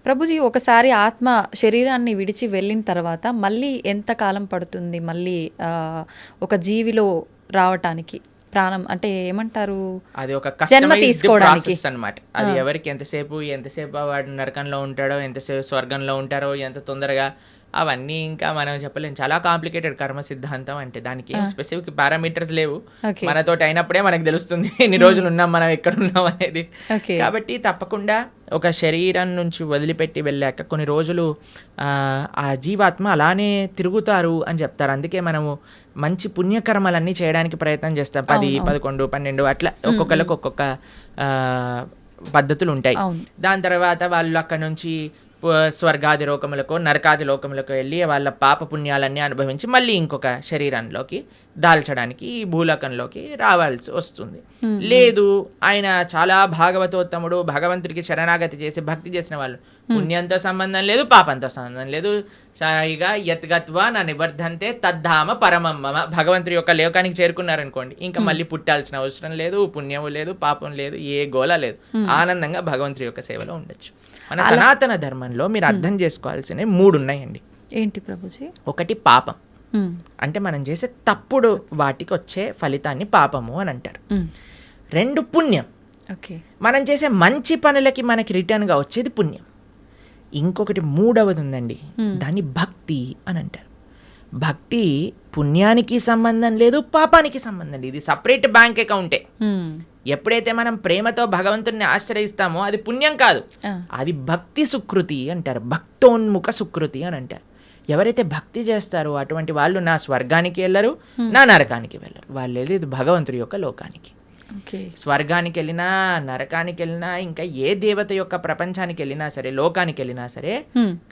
ప్రభుజీ, ఒకసారి ఆత్మ శరీరాన్ని విడిచి వెళ్ళిన తర్వాత మళ్ళీ ఎంత కాలం పడుతుంది మళ్ళీ ఒక జీవిలో రావటానికి? ప్రాణం అంటే ఏమంటారు, అది ఒక జన్మ కస్టమైజ్డ్ తీసుకోవడానికి ప్రాసెస్ అన్నమాట. అది ఎవరికి ఎంతసేపు వాడు నరకంలో ఉంటాడో, ఎంతసేపు స్వర్గంలో ఉంటారో, ఎంత తొందరగా, అవన్నీ ఇంకా మనం చెప్పలేము. చాలా కాంప్లికేటెడ్ కర్మ సిద్ధాంతం అంటే. దానికి ఏం స్పెసిఫిక్ పారామీటర్స్ లేవు. Okay. మనతోటి అయినప్పుడే మనకు తెలుస్తుంది ఎన్ని రోజులు ఉన్నాం, మనం ఎక్కడ ఉన్నాం అనేది. Okay. కాబట్టి తప్పకుండా ఒక శరీరం నుంచి వదిలిపెట్టి వెళ్ళాక కొన్ని రోజులు ఆ జీవాత్మ అలానే తిరుగుతారు అని చెప్తారు. అందుకే మనము మంచి పుణ్యకర్మలన్నీ చేయడానికి ప్రయత్నం చేస్తాం. 10, 11, 12 అట్లా ఒక్కొక్కరికి ఒక్కొక్క పద్ధతులు ఉంటాయి. దాని తర్వాత వాళ్ళు అక్కడ నుంచి స్వర్గాది లోకములకు, నరకాది లోకములకు వెళ్ళి వాళ్ళ పాప పుణ్యాలన్నీ అనుభవించి మళ్ళీ ఇంకొక శరీరంలోకి దాల్చడానికి ఈ భూలోకంలోకి రావాల్సి వస్తుంది. లేదు, ఆయన చాలా భాగవతోత్తముడు, భగవంతుడికి శరణాగతి చేసి భక్తి చేసిన వాళ్ళు, పుణ్యంతో సంబంధం లేదు, పాపంతో సంబంధం లేదు, సాయిగా యత్గత్వా నా నివర్ధంతే తద్ధామ పరమమ్మ, భగవంతుడి యొక్క లోకానికి చేరుకున్నారనుకోండి, ఇంకా మళ్ళీ పుట్టాల్సిన అవసరం లేదు, పుణ్యము లేదు, పాపం లేదు, ఏ గోల లేదు, ఆనందంగా భగవంతుడి యొక్క సేవలో ఉండొచ్చు. మన సనాతన ధర్మంలో మీరు అర్థం చేసుకోవాల్సినవి 3 ఉన్నాయండి. ఏంటి ప్రభుజీ? ఒకటి పాపం, అంటే మనం చేసే తప్పుడు వాటికి వచ్చే ఫలితాన్ని పాపము అని అంటారు. 2 పుణ్యం, మనం చేసే మంచి పనులకి మనకి రిటర్న్గా వచ్చేది పుణ్యం. ఇంకొకటి 3వది ఉందండి, దాన్ని భక్తి అని అంటారు. భక్తి పుణ్యానికి సంబంధం లేదు, పాపానికి సంబంధం లేదు, ఇది సపరేట్ బ్యాంక్ అకౌంటే. ఎప్పుడైతే మనం ప్రేమతో భగవంతుడిని ఆశ్రయిస్తామో అది పుణ్యం కాదు, అది భక్తి సుకృతి అంటారు, భక్తోన్ముఖ సుకృతి అని అంటారు. ఎవరైతే భక్తి చేస్తారో అటువంటి వాళ్ళు నా స్వర్గానికి వెళ్ళరు, నా నరకానికి వెళ్ళరు, వాళ్ళు వెళ్ళేది భగవంతుడి యొక్క లోకానికి. స్వర్గానికి వెళ్ళినా, నరకానికి వెళ్ళినా, ఇంకా ఏ దేవత యొక్క ప్రపంచానికి వెళ్ళినా సరే, లోకానికి వెళ్ళినా సరే,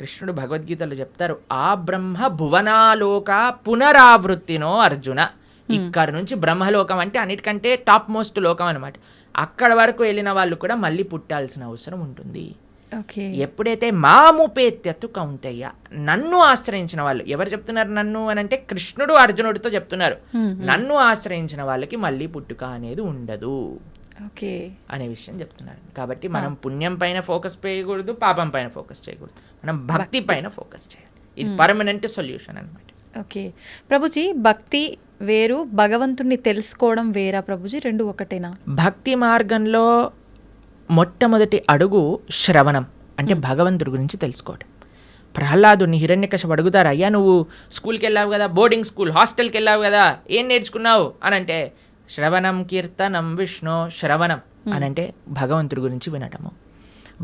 కృష్ణుడు భగవద్గీతలో చెప్తారు, ఆ బ్రహ్మ భువనాలోక పునరావృత్తినో అర్జున. ఇక్కడ నుంచి బ్రహ్మలోకం అంటే అన్నిటికంటే టాప్ మోస్ట్ లోకం అనమాట. అక్కడ వరకు వెళ్ళిన వాళ్ళు కూడా మళ్ళీ పుట్టాల్సిన అవసరం ఉంటుంది. ఎప్పుడైతే మాముపేత్యత్తు కౌంతయ్య, నన్ను ఆశ్రయించిన వాళ్ళు, ఎవరు చెప్తున్నారు నన్ను అని అంటే కృష్ణుడు అర్జునుడితో చెప్తున్నారు, నన్ను ఆశ్రయించిన వాళ్ళకి మళ్ళీ పుట్టుక అనేది ఉండదు అనే విషయం చెప్తున్నారు. కాబట్టి మనం పుణ్యం పైన ఫోకస్ చేయకూడదు, పాపం పైన ఫోకస్ చేయకూడదు, మనం భక్తి పైన ఫోకస్ చేయాలి. ఇది పర్మనెంట్ సొల్యూషన్ అనమాట. ఓకే ప్రభుజీ, భక్తి వేరు, భగవంతుణ్ణి తెలుసుకోవడం వేరా ప్రభుజీ? 2 ఒకటేనా? భక్తి మార్గంలో మొట్టమొదటి అడుగు శ్రవణం, అంటే భగవంతుడి గురించి తెలుసుకోవడం. ప్రహ్లాదుని హిరణ్యకశిపుడు అడుగుతారు, అయ్యా నువ్వు స్కూల్కి వెళ్ళావు కదా, బోర్డింగ్ స్కూల్ హాస్టల్కి వెళ్ళావు కదా, ఏం నేర్చుకున్నావు అని అంటే, శ్రవణం కీర్తనం విష్ణు, శ్రవణం అని అంటే భగవంతుడి గురించి వినటము.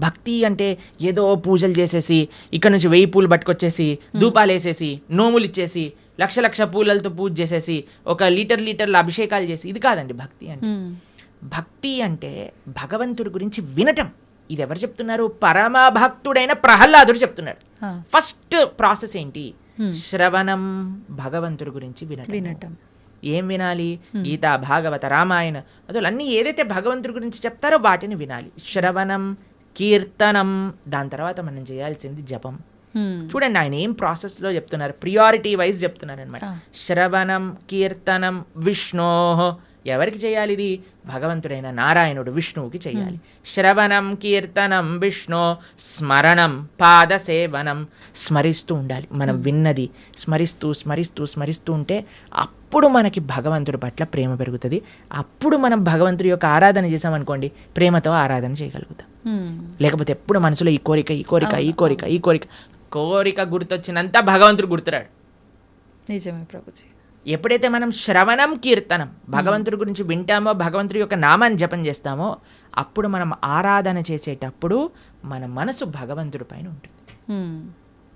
భక్తి అంటే ఏదో పూజలు చేసేసి, ఇక్కడ నుంచి 1000 పూలు పట్టుకొచ్చేసి, ధూపాలు వేసేసి, నోములు ఇచ్చేసి, లక్ష పూలలతో పూజ చేసేసి, ఒక లీటర్ల అభిషేకాలు చేసి, ఇది కాదండి భక్తి అంటే. భక్తి అంటే భగవంతుడి గురించి వినటం. ఇది ఎవరు చెప్తున్నారు? పరమ భక్తుడైన ప్రహ్లాదుడు చెప్తున్నాడు. ఫస్ట్ ప్రాసెస్ ఏంటి? శ్రవణం, భగవంతుడి గురించి వినటం. ఏం వినాలి? గీత, భాగవత, రామాయణ అసలు అన్నీ ఏదైతే భగవంతుడి గురించి చెప్తారో వాటిని వినాలి. శ్రవణం, కీర్తనం, దాని తర్వాత మనం చేయాల్సింది జపం. చూడండి ఆయన ఏం ప్రాసెస్లో చెప్తున్నారు, ప్రియారిటీ వైజ్ చెప్తున్నారు అనమాట. శ్రవణం, కీర్తనం, విష్ణో, ఎవరికి చేయాలి ఇది? భగవంతుడైన నారాయణుడు విష్ణువుకి చేయాలి. శ్రవణం, కీర్తనం, విష్ణు, స్మరణం, పాద సేవనం, స్మరిస్తూ ఉండాలి. మనం విన్నది స్మరిస్తూ ఉంటే అప్పుడు మనకి భగవంతుడి పట్ల ప్రేమ పెరుగుతుంది. అప్పుడు మనం భగవంతుడి యొక్క ఆరాధన చేసామనుకోండి, ప్రేమతో ఆరాధన చేయగలుగుతాం. లేకపోతే ఎప్పుడు మనసులో ఈ కోరిక గుర్తొచ్చినంత భగవంతుడు గుర్తురాడు. నిజమే ప్రభుజీ. ఎప్పుడైతే మనం శ్రవణం, కీర్తనం, భగవంతుడి గురించి వింటామో, భగవంతుడి యొక్క నామాన్ని జపం చేస్తామో, అప్పుడు మనం ఆరాధన చేసేటప్పుడు మన మనసు భగవంతుడి పైన ఉంటుంది.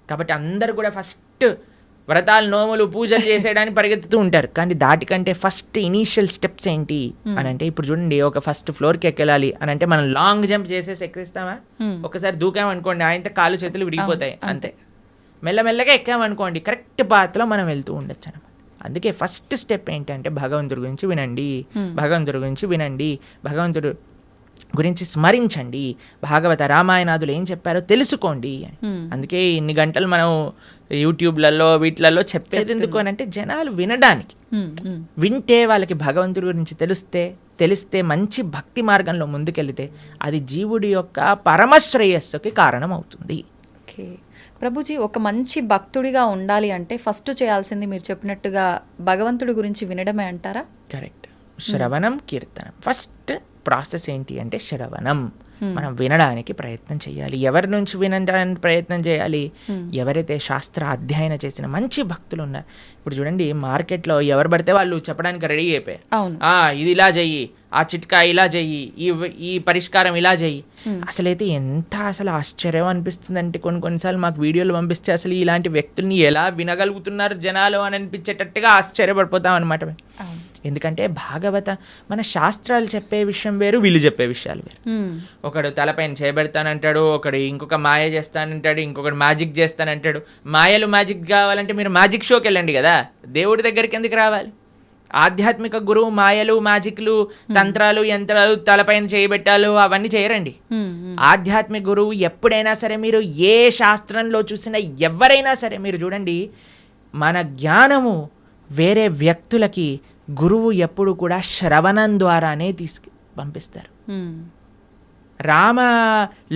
కాబట్టి అందరు కూడా ఫస్ట్ వ్రతాలు, నోములు, పూజలు చేసేయడానికి పరిగెత్తుతూ ఉంటారు. కానీ దాటికంటే ఫస్ట్ ఇనీషియల్ స్టెప్స్ ఏంటి అని అంటే, ఇప్పుడు చూడండి, ఒక ఫస్ట్ ఫ్లోర్కి ఎక్కాలి అని అంటే మనం లాంగ్ జంప్ చేసేసి ఎక్కిస్తామా? ఒకసారి దూకామనుకోండి, ఆయనతో కాళ్ళు చేతులు విరిగిపోతాయి, అంతే. మెల్లమెల్లగా ఎక్కామనుకోండి, కరెక్ట్ పాత్లో మనం వెళ్తూ ఉండొచ్చు అనమాట. అందుకే ఫస్ట్ స్టెప్ ఏంటంటే భగవంతుడి గురించి వినండి, భగవంతుడు గురించి స్మరించండి, భాగవత రామాయణాదులు ఏం చెప్పారో తెలుసుకోండి. అందుకే ఇన్ని గంటలు మనం యూట్యూబ్లలో వీటిలలో చెప్పేది ఎందుకు అని అంటే, జనాలు వినడానికి. వింటే వాళ్ళకి భగవంతుడి గురించి తెలిస్తే, మంచి భక్తి మార్గంలో ముందుకెళ్తే అది జీవుడి యొక్క పరమశ్రేయస్సుకి కారణం అవుతుంది. ఓకే ప్రభుజీ, ఒక మంచి భక్తుడిగా ఉండాలి అంటే ఫస్ట్ చేయాల్సింది మీరు చెప్పినట్టుగా భగవంతుడి గురించి వినడమే అంటారా? కరెక్ట్. శ్రవణం, కీర్తనం. ఫస్ట్ ప్రాసెస్ ఏంటి అంటే శ్రవణం. మనం వినడానికి ప్రయత్నం చేయాలి. ఎవరి నుంచి వినడానికి ప్రయత్నం చేయాలి? ఎవరైతే శాస్త్ర అధ్యయనం చేసిన మంచి భక్తులు ఉన్నారు. ఇప్పుడు చూడండి, మార్కెట్లో ఎవరు పడితే వాళ్ళు చెప్పడానికి రెడీ అయిపోయారు. ఇది ఇలా చెయ్యి, ఆ చిట్కా ఇలా చెయ్యి, ఈ పరిష్కారం ఇలా చెయ్యి. అసలైతే ఎంత ఆశ్చర్యం అనిపిస్తుంది అంటే కొన్నిసార్లు మాకు వీడియోలు పంపిస్తే అసలు ఇలాంటి వ్యక్తుల్ని ఎలా వినగలుగుతున్నారు జనాలు అని అనిపించేటట్టుగా ఆశ్చర్యపడిపోతాం అనమాట. ఎందుకంటే భాగవత మన శాస్త్రాలు చెప్పే విషయం వేరు, వీళ్ళు చెప్పే విషయాలు వేరు. ఒకడు తలపైన చేయబెడతానంటాడు, ఒకడు ఇంకొక మాయ చేస్తానంటాడు, ఇంకొకడు మ్యాజిక్ చేస్తానంటాడు. మాయలు మ్యాజిక్ కావాలంటే మీరు మ్యాజిక్ షోకి వెళ్ళండి కదా, దేవుడి దగ్గరికి ఎందుకు రావాలి? ఆధ్యాత్మిక గురువు మాయలు, మ్యాజిక్లు, తంత్రాలు, యంత్రాలు, తలపైన చేయబెట్టాలు అవన్నీ చేయరండి. ఆధ్యాత్మిక గురువు ఎప్పుడైనా సరే, మీరు ఏ శాస్త్రంలో చూసినా ఎవరైనా సరే మీరు చూడండి, మన జ్ఞానము వేరే వ్యక్తులకి గురువు ఎప్పుడు కూడా శ్రవణం ద్వారానే పంపిస్తారు. రామ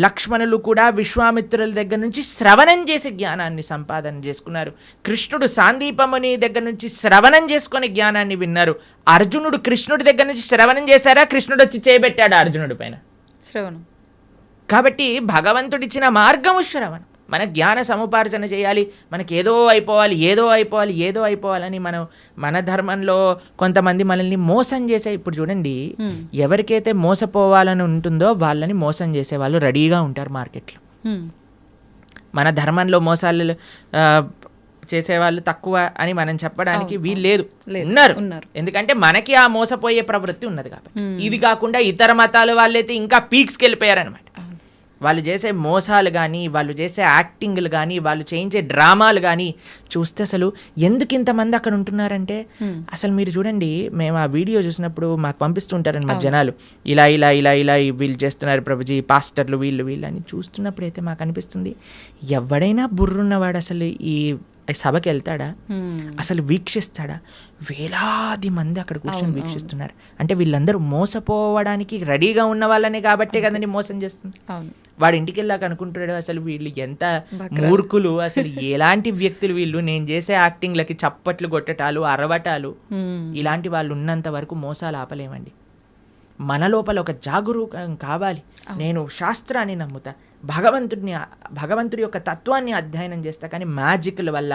లక్ష్మణులు కూడా విశ్వామిత్రుల దగ్గర నుంచి శ్రవణం చేసి జ్ఞానాన్ని సంపాదన చేసుకున్నారు. కృష్ణుడు సాందీపముని దగ్గర నుంచి శ్రవణం చేసుకొని జ్ఞానాన్ని విన్నారు. అర్జునుడు కృష్ణుడి దగ్గర నుంచి శ్రవణం చేశారా? కృష్ణుడు వచ్చి చేయబెట్టాడు అర్జునుడి పైన శ్రవణం. కాబట్టి భగవంతుడిచ్చిన మార్గము శ్రవణం. మన జ్ఞాన సముపార్జన చేయాలి. మనకి ఏదో అయిపోవాలని మన ధర్మంలో కొంతమంది మనల్ని మోసం చేసే, ఇప్పుడు చూడండి, ఎవరికైతే మోసపోవాలని ఉంటుందో వాళ్ళని మోసం చేసే వాళ్ళు రెడీగా ఉంటారు మార్కెట్లో. మన ధర్మంలో మోసాలు చేసేవాళ్ళు తక్కువ అని మనం చెప్పడానికి వీలు లేదు, ఉన్నారు. ఎందుకంటే మనకి ఆ మోసపోయే ప్రవృత్తి ఉన్నది కాబట్టి. ఇది కాకుండా ఇతర మతాల వాళ్ళైతే ఇంకా పీక్స్కి వెళ్ళిపోయారనమాట. వాళ్ళు చేసే మోసాలు కానీ, వాళ్ళు చేసే యాక్టింగ్లు కానీ, వాళ్ళు చేయించే డ్రామాలు కానీ చూస్తే అసలు ఎందుకు ఇంతమంది అక్కడ ఉంటున్నారంటే, అసలు మీరు చూడండి, మేము ఆ వీడియో చూసినప్పుడు మాకు పంపిస్తుంటారనమాట జనాలు, ఇలా ఇలా ఇలా ఇలా వీళ్ళు చేస్తున్నారు ప్రభుజీ, పాస్టర్లు వీళ్ళు అని చూస్తున్నప్పుడు అయితే మాకు అనిపిస్తుంది, ఎవడైనా బుర్రున్నవాడు అసలు ఈ సభకి వెళ్తాడా? అసలు వీక్షిస్తాడా? వేలాది మంది అక్కడ కూర్చొని వీక్షిస్తున్నారు అంటే వీళ్ళందరూ మోసపోవడానికి రెడీగా ఉన్న వాళ్ళనే కాబట్టే కదండి మోసం చేస్తుంది. వాడు ఇంటికి వెళ్ళాక అనుకుంటున్నాడు, అసలు వీళ్ళు ఎంత మూర్ఖులు, అసలు ఎలాంటి వ్యక్తులు వీళ్ళు, నేను చేసే యాక్టింగ్లకి చప్పట్లు కొట్టటాలు, అరవటాలు, ఇలాంటి వాళ్ళు ఉన్నంత వరకు మోసాలు ఆపలేమండి. మన లోపల ఒక జాగరూకం కావాలి. నేను శాస్త్రాన్ని నమ్ముతా, భగవంతుడి యొక్క తత్వాన్ని అధ్యయనం చేస్తా, కానీ మ్యాజిక్ల వల్ల,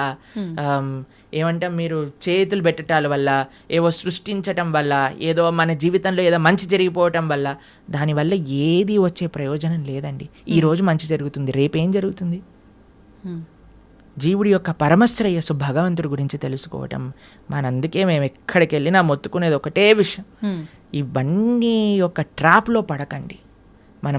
ఏమంటాం, మీరు చేతులు పెట్టటాల వల్ల, ఏవో సృష్టించటం వల్ల, ఏదో మన జీవితంలో ఏదో మంచి జరిగిపోవటం వల్ల, దానివల్ల ఏది వచ్చే ప్రయోజనం లేదండి. ఈరోజు మంచి జరుగుతుంది, రేపేం జరుగుతుంది? జీవుడి యొక్క పరమశ్రేయస్సు భగవంతుడి గురించి తెలుసుకోవటం. మనందుకే మేము ఎక్కడికి వెళ్ళినా మొత్తుకునేది ఒకటే విషయం, ఇవన్నీ యొక్క ట్రాప్లో పడకండి. మన